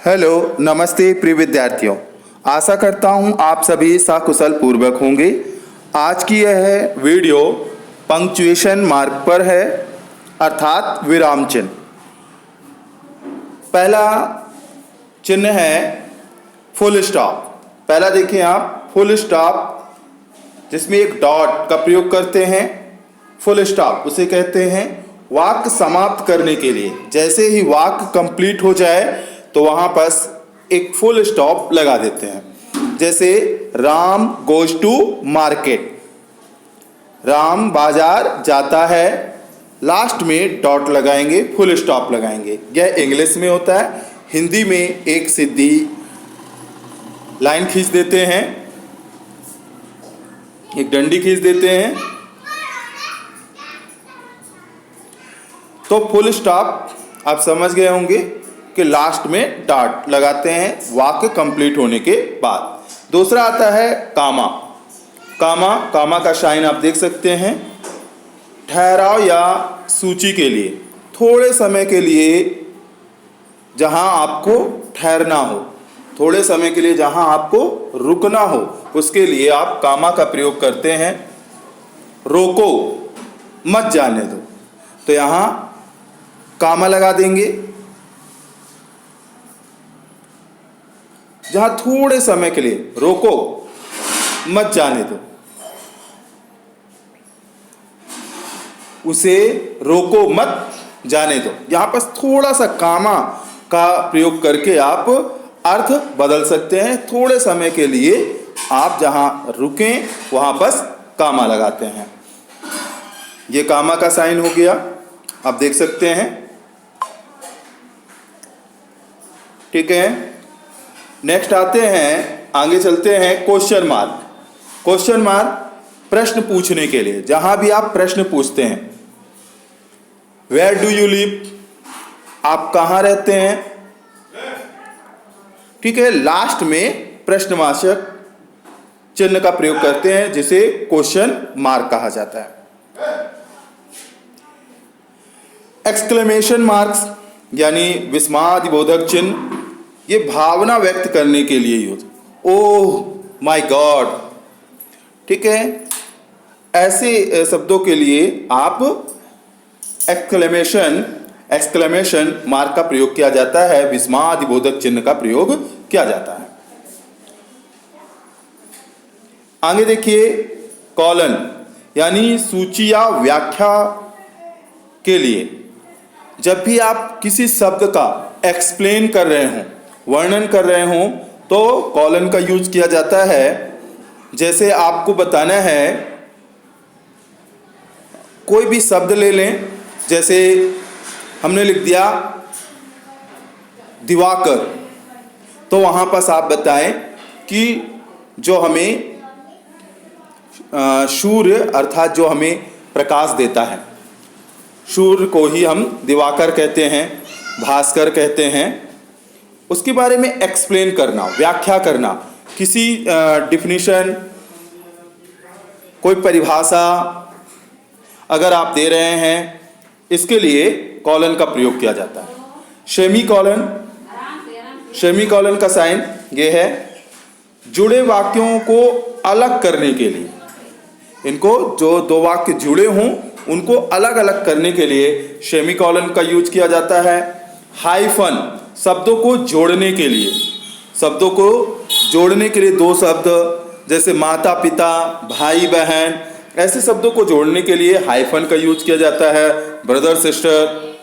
Hello, नमस्ते प्रिय विद्यार्थियों। आशा करता हूँ आप सभी सकुशल पूर्वक होंगे। आज की यह वीडियो पंक्चुएशन मार्क पर है, अर्थात विराम चिन्ह। पहला चिन्ह है फुल स्टॉप। पहला देखिए आप, फुल स्टॉप जिसमें एक डॉट का प्रयोग करते हैं। फुल स्टॉप उसे कहते हैं वाक्य समाप्त करने के लिए। जैसे ही वाक्य कंप्लीट हो जाए तो वहां पर एक फुल स्टॉप लगा देते हैं। जैसे Ram goes to market, Ram बाजार जाता है, लास्ट में डॉट लगाएंगे, फुल स्टॉप लगाएंगे। यह इंग्लिश में होता है। हिंदी में एक सीधी लाइन खींच देते हैं, एक डंडी खींच देते हैं, तो फुल स्टॉप आप समझ गए होंगे कि लास्ट में डॉट लगाते हैं वाक्य कंप्लीट होने के बाद। दूसरा आता है कामा। कामा का साइन आप देख सकते हैं। ठहराव या सूची के लिए, थोड़े समय के लिए जहां आपको ठहरना हो, थोड़े समय के लिए जहां आपको रुकना हो, उसके लिए आप कामा का प्रयोग करते हैं। रोको, मत जाने दो, तो यहां कामा लगा देंगे। जहां थोड़े समय के लिए, रोको मत जाने दो, उसे रोको मत जाने दो। यहां पर थोड़ा सा कामा का प्रयोग करके आप अर्थ बदल सकते हैं। थोड़े समय के लिए आप जहां रुकें वहां बस कामा लगाते हैं। ये कामा का साइन हो गया, आप देख सकते हैं। ठीक है, नेक्स्ट आते हैं, आगे चलते हैं क्वेश्चन मार्क। क्वेश्चन मार्क प्रश्न पूछने के लिए, जहां भी आप प्रश्न पूछते हैं। वेयर डू यू लिव, आप कहां रहते हैं। ठीक है, लास्ट में प्रश्नवाचक चिन्ह का प्रयोग करते हैं, जिसे क्वेश्चन मार्क कहा जाता है। एक्सक्लेमेशन मार्क्स यानी विस्मयादिबोधक चिन्ह, ये भावना व्यक्त करने के लिए ही होता। ओह माय गॉड, ठीक है, ऐसे शब्दों के लिए आप एक्सक्लेमेशन मार्क का प्रयोग किया जाता है, विस्मयादिबोधक चिन्ह का प्रयोग किया जाता है। आगे देखिए, कॉलन यानी सूची या व्याख्या के लिए, जब भी आप किसी शब्द का एक्सप्लेन कर रहे हों, वर्णन कर रहे हों, तो कॉलन का यूज किया जाता है। जैसे आपको बताना है, कोई भी शब्द ले लें, जैसे हमने लिख दिया दिवाकर, तो वहां पर आप बताएं कि जो हमें सूर्य अर्थात जो हमें प्रकाश देता है, सूर्य को ही हम दिवाकर कहते हैं, भास्कर कहते हैं। उसके बारे में एक्सप्लेन करना, व्याख्या करना, किसी डिफिनीशन, कोई परिभाषा अगर आप दे रहे हैं, इसके लिए कॉलन का प्रयोग किया जाता है। सेमी कॉलन का साइन ये है, जुड़े वाक्यों को अलग करने के लिए। इनको जो दो वाक्य जुड़े हों उनको अलग अलग करने के लिए सेमी कॉलन का यूज किया जाता है। हाइफन, शब्दों को जोड़ने के लिए, शब्दों को जोड़ने के लिए दो शब्द, जैसे माता पिता, भाई बहन, ऐसे शब्दों को जोड़ने के लिए हाइफन का यूज किया जाता है। Brother sister.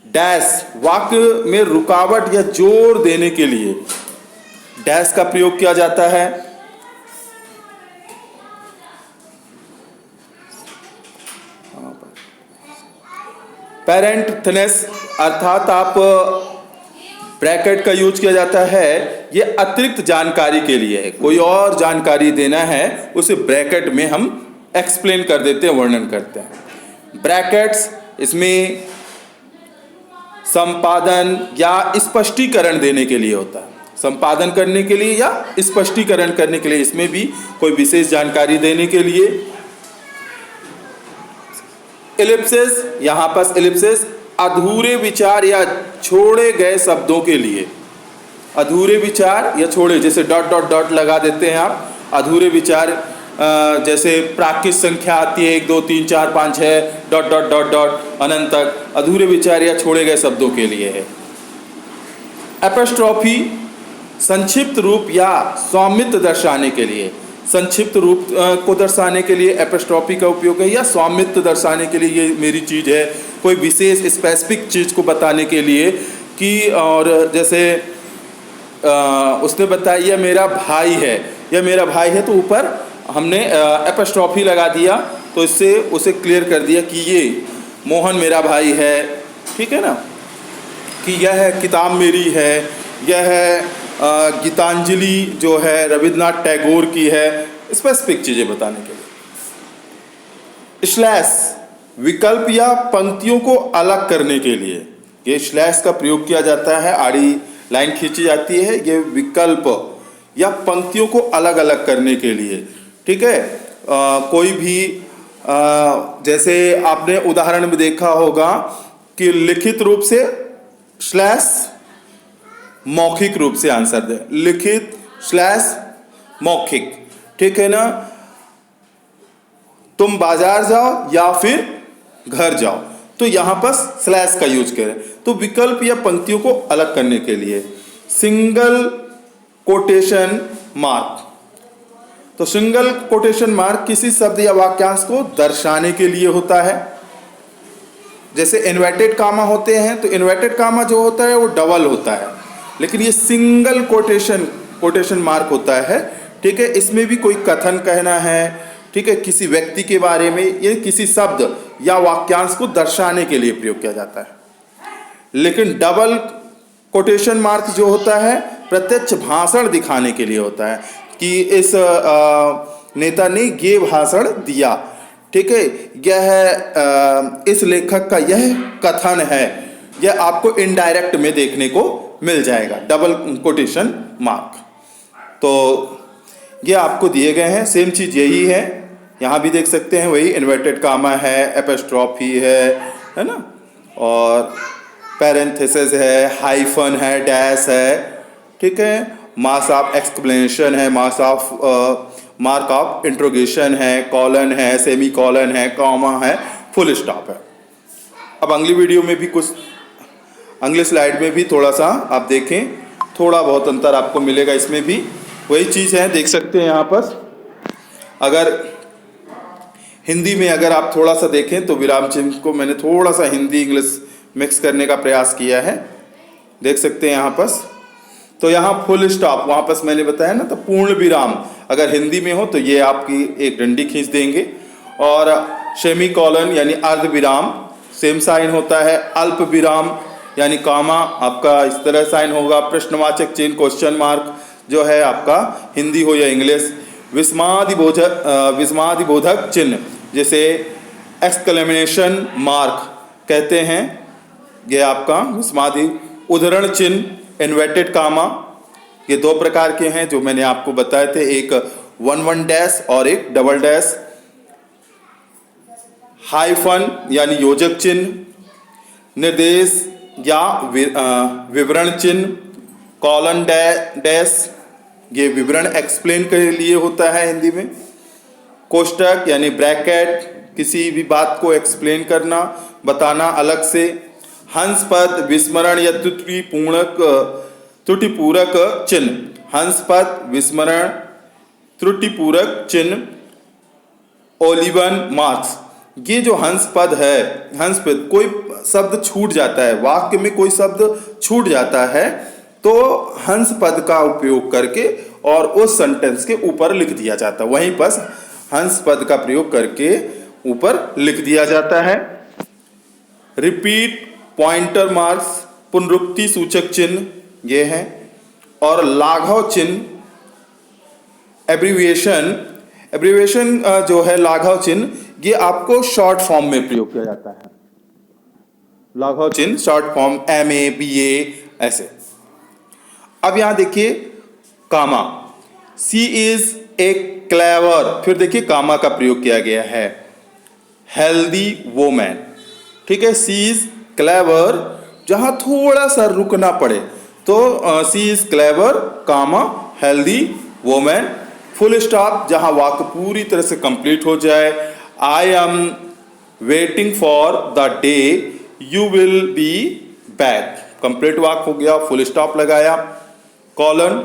डैश, वाक्य में रुकावट या जोर देने के लिए डैश का प्रयोग किया जाता है। पैरेंथेसिस अर्थात आप ब्रैकेट का यूज किया जाता है, ये अतिरिक्त जानकारी के लिए है। कोई और जानकारी देना है, उसे ब्रैकेट में हम एक्सप्लेन कर देते हैं, वर्णन करते हैं। ब्रैकेट्स इसमें संपादन या स्पष्टीकरण देने के लिए होता है, संपादन करने के लिए या स्पष्टीकरण करने के लिए, इसमें भी कोई विशेष जानकारी देने के लिए। एलिप्सिस, यहां पर एलिप्सिस अधूरे विचार या छोड़े गए शब्दों के लिए, अधूरे विचार या छोड़े, जैसे डॉट डॉट डॉट लगा देते हैं आप, अधूरे विचार, जैसे प्राकृत संख्या आती है 1 2 3 4 5 6 डॉट डॉट डॉट डॉट अनंत तक, अधूरे विचार या छोड़े गए शब्दों के लिए है। एपोस्ट्रोफी संक्षिप्त रूप या स्वामित्व दर्शाने के लिए, संक्षिप्त रूप को दर्शाने के लिए एपोस्ट्रोफी का उपयोग है, या स्वामित्व दर्शाने के लिए ये मेरी चीज़ है, कोई विशेष स्पेसिफिक चीज़ को बताने के लिए कि, और जैसे उसने बताया यह मेरा भाई है, यह मेरा भाई है, तो ऊपर हमने एपोस्ट्रोफी लगा दिया, तो इससे उसे क्लियर कर दिया कि ये मोहन मेरा भाई है, ठीक है ना, कि यह किताब मेरी है, यह गीतांजलि जो है रविन्द्रनाथ टैगोर की है, स्पेसिफिक चीज़ें बताने के लिए। स्लैश विकल्प या पंक्तियों को अलग करने के लिए, ये स्लैश का प्रयोग किया जाता है, आड़ी लाइन खींची जाती है, ये विकल्प या पंक्तियों को अलग अलग करने के लिए, ठीक है। कोई भी जैसे आपने उदाहरण में देखा होगा कि लिखित रूप से स्लैश मौखिक रूप से आंसर दे, लिखित स्लैश मौखिक, ठीक है ना, तुम बाजार जाओ या फिर घर जाओ, तो यहां पर स्लैश का यूज करें। तो विकल्प या पंक्तियों को अलग करने के लिए। सिंगल कोटेशन मार्क, तो सिंगल कोटेशन मार्क किसी शब्द या वाक्यांश को दर्शाने के लिए होता है। जैसे इन्वर्टेड कामा होते हैं, तो इन्वर्टेड कामा जो होता है वो डबल होता है, लेकिन ये सिंगल कोटेशन मार्क होता है, ठीक है। इसमें भी कोई कथन कहना है, ठीक है, किसी व्यक्ति के बारे में, ये किसी शब्द या वाक्यांश को दर्शाने के लिए प्रयोग किया जाता है। लेकिन डबल कोटेशन मार्क जो होता है प्रत्यक्ष भाषण दिखाने के लिए होता है कि इस नेता ने ये भाषण दिया, ठीक है, यह इस लेखक का यह कथन है, यह आपको इनडायरेक्ट में देखने को मिल जाएगा, डबल कोटेशन मार्क। तो ये आपको दिए गए हैं, सेम चीज़ यही है, यहाँ भी देख सकते हैं, वही इन्वर्टेड कामा है, एपोस्ट्रोफी है ना, और पैरेंथेसिस है, हाइफन है, डैश है, ठीक है, मार्क्स ऑफ एक्सप्लेनेशन है, मार्क ऑफ इंट्रोगेशन है, कॉलन है, सेमी कॉलन है, कॉमा है, फुल स्टॉप है। अब अगली वीडियो में भी कुछ, अगले स्लाइड में भी थोड़ा सा आप देखें, थोड़ा बहुत अंतर आपको मिलेगा, इसमें भी वही चीज़ है, देख सकते हैं यहाँ पर। अगर हिंदी में अगर आप थोड़ा सा देखें तो विराम चिन्ह को मैंने थोड़ा सा हिंदी इंग्लिश मिक्स करने का प्रयास किया है, देख सकते हैं यहाँ पर। तो यहाँ फुल स्टॉप, वहाँ पर मैंने बताया ना, तो पूर्ण विराम अगर हिंदी में हो तो ये आपकी एक डंडी खींच देंगे, और सेमी कॉलन यानी अर्ध विराम सेम साइन होता है, अल्प विराम यानी कॉमा आपका इस तरह साइन होगा, प्रश्नवाचक चिन्ह क्वेश्चन मार्क जो है आपका हिंदी हो या इंग्लिश, विस्मयादिबोधक चिन्ह जैसे एक्सक्लेमेशन मार्क कहते हैं, ये आपका विस्मयादि, उद्धरण चिन्ह इन्वर्टेड कामा, ये दो प्रकार के हैं जो मैंने आपको बताए थे, एक 1 डैश और एक डबल डैश, हाइफन यानी योजक चिन्ह, निर्देश या विवरण चिन्ह, कॉलन डैश ये विवरण एक्सप्लेन के लिए होता है हिंदी में, कोष्टक यानी ब्रैकेट किसी भी बात को एक्सप्लेन करना, बताना अलग से, हंस पद विस्मरण या त्रुटिपूरक चिन्ह, हंस पद विस्मरण त्रुटिपूरक चिन्ह, ओलिवन मार्क्स, ये जो हंस पद है, हंस पद कोई शब्द छूट जाता है, वाक्य में कोई शब्द छूट जाता है तो हंस पद का उपयोग करके और उस सेंटेंस के ऊपर लिख दिया जाता है, वहीं पर हंस पद का प्रयोग करके ऊपर लिख दिया जाता है। रिपीट पॉइंटर मार्क्स पुनरुक्ति सूचक चिन्ह ये है, और लाघव चिन्ह एब्रीविएशन जो है लाघव चिन्ह, ये आपको शॉर्ट फॉर्म में प्रयोग किया जाता है, लाघव चिन्ह शॉर्ट फॉर्म MA BA ऐसे। अब यहां देखिए कामा, सी इज ए क्लेवर, फिर देखिए कामा का प्रयोग किया गया है, हेल्दी वोमैन, ठीक है, सी इज क्लेवर, जहां थोड़ा सा रुकना पड़े तो she is clever comma healthy women, full stop जहां वाक्य पूरी तरह से कंप्लीट हो जाए। I am waiting for the day you will be back, complete वाक्य हो गया, फुल स्टॉप लगाया। Colon,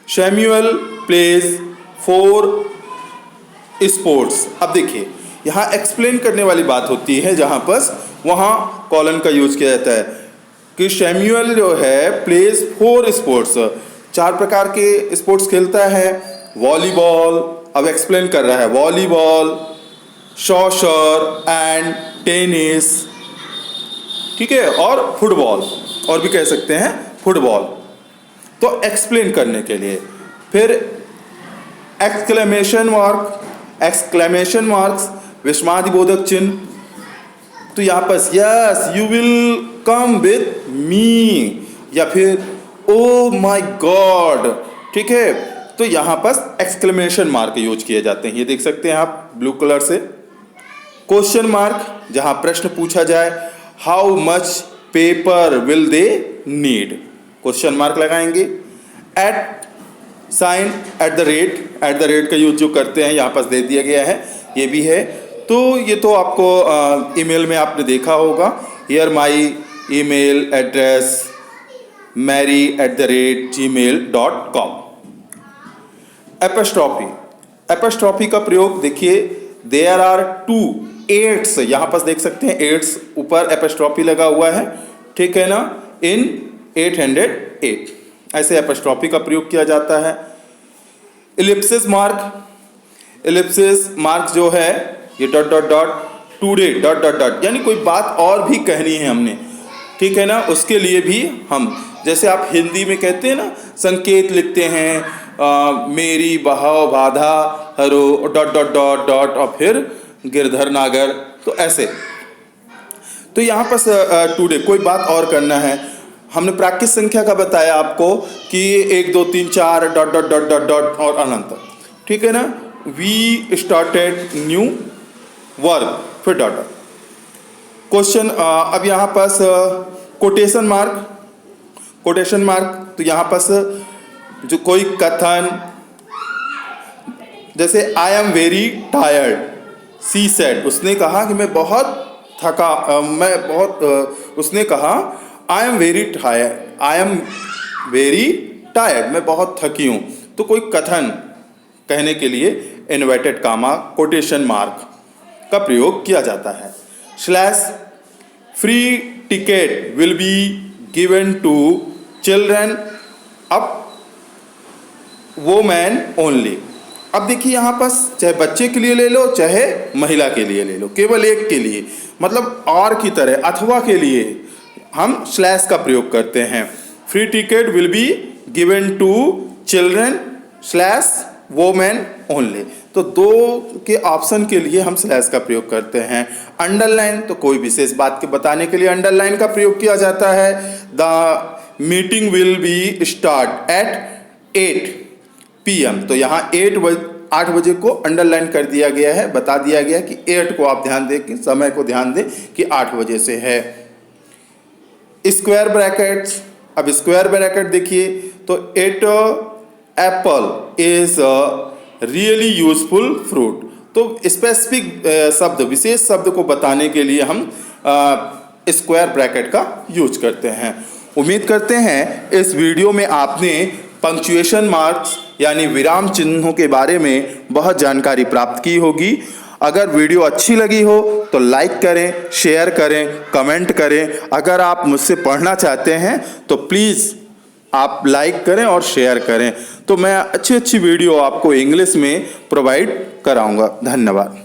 Samuel plays 4 sports. अब देखिए यहाँ एक्सप्लेन करने वाली बात होती है, जहाँ पर वहाँ कॉलन का यूज किया जाता है कि सैमुअल जो है प्लेज 4 स्पोर्ट्स, 4 प्रकार के स्पोर्ट्स खेलता है। वॉलीबॉल, अब एक्सप्लेन कर रहा है, वॉलीबॉल, सॉकर एंड टेनिस, ठीक है, और फुटबॉल, और भी कह सकते हैं फुटबॉल। तो एक्सप्लेन करने के लिए फिर एक्सक्लेमेशन मार्क्स, विस्मयादिबोधक चिन्ह। तो यहाँ पर yes you will come with me, या फिर ओ माय गॉड, ठीक है। तो यहाँ पर एक्सक्लेमेशन मार्क यूज किए जाते हैं, ये देख सकते हैं आप ब्लू कलर से। क्वेश्चन मार्क, जहाँ प्रश्न पूछा जाए, how much paper will they need, question mark लगाएंगे। At sign, at the rate का यूज जो करते हैं यहाँ पर दे दिया गया है, ये भी है। तो ये तो आपको ईमेल में आपने देखा होगा, here my email address mary@gmail.com। Apostrophe का प्रयोग देखिए, देयर आर 2 8s, यहाँ पर देख सकते हैं 8s ऊपर एपोस्ट्रॉफी लगा हुआ है, ठीक है ना, इन 808, ऐसे एपोस्ट्रॉफी का प्रयोग किया जाता है। इलिप्सिस मार्क जो है ये dot dot dot, today dot dot dot, यानी कोई बात और भी कहनी है हमने, ठीक है ना, उसके लिए भी हम, जैसे आप हिंदी में कहते हैं ना, संकेत लिखते हैं, मेरी बहाव बाधा हरो डॉट डॉट डॉट डॉट और फिर गिरधर नागर, तो ऐसे। तो यहाँ पर टुडे कोई बात और करना है, हमने प्राकृत संख्या का बताया आपको कि 1 2 3 4 dot dot dot dot dot और अनंत, ठीक है ना। वी स्टार्टेड न्यू वर्क, फिर डॉट डॉट। क्वेश्चन, अब यहाँ पास कोटेशन मार्क, तो यहाँ पास जो कोई कथन, जैसे I am very tired, she said, उसने कहा कि मैं बहुत थका, उसने कहा आई एम वेरी टायर्ड, मैं बहुत थकी हूँ। तो कोई कथन कहने के लिए इन्वर्टेड कामा, कोटेशन मार्क का प्रयोग किया जाता है। Slash, free ticket will be given to children up women only. अब देखिए यहाँ पास चाहे बच्चे के लिए ले लो चाहे महिला के लिए ले लो, केवल एक के लिए, मतलब और की तरह, अथवा के लिए हम स्लैश का प्रयोग करते हैं। Free ticket will be given to children slash women only, तो 2 के ऑप्शन के लिए हम स्लैश का प्रयोग करते हैं। अंडरलाइन, तो कोई विशेष बात के बताने के लिए अंडरलाइन का प्रयोग किया जाता है। The meeting will be start at 8 PM, तो यहाँ 8 बजे को अंडरलाइन कर दिया गया है, बता दिया गया है कि 8 को आप ध्यान दें, कि समय को ध्यान दें कि 8 बजे से है। स्क्वायर ब्रैकेट्स, अब स्क्वायर ब्रैकेट देखिए, तो it Apple is really useful fruit, तो स्पेसिफिक शब्द, विशेष शब्द को बताने के लिए हम स्क्वायर ब्रैकेट का यूज करते हैं। उम्मीद करते हैं इस वीडियो में आपने पंक्चुएशन मार्क्स यानी विराम चिन्हों के बारे में बहुत जानकारी प्राप्त की होगी। अगर वीडियो अच्छी लगी हो तो लाइक करें, शेयर करें, कमेंट करें। अगर आप मुझसे पढ़ना चाहते हैं तो प्लीज़ आप लाइक करें और शेयर करें, तो मैं अच्छी वीडियो आपको इंग्लिश में प्रोवाइड कराऊंगा। धन्यवाद।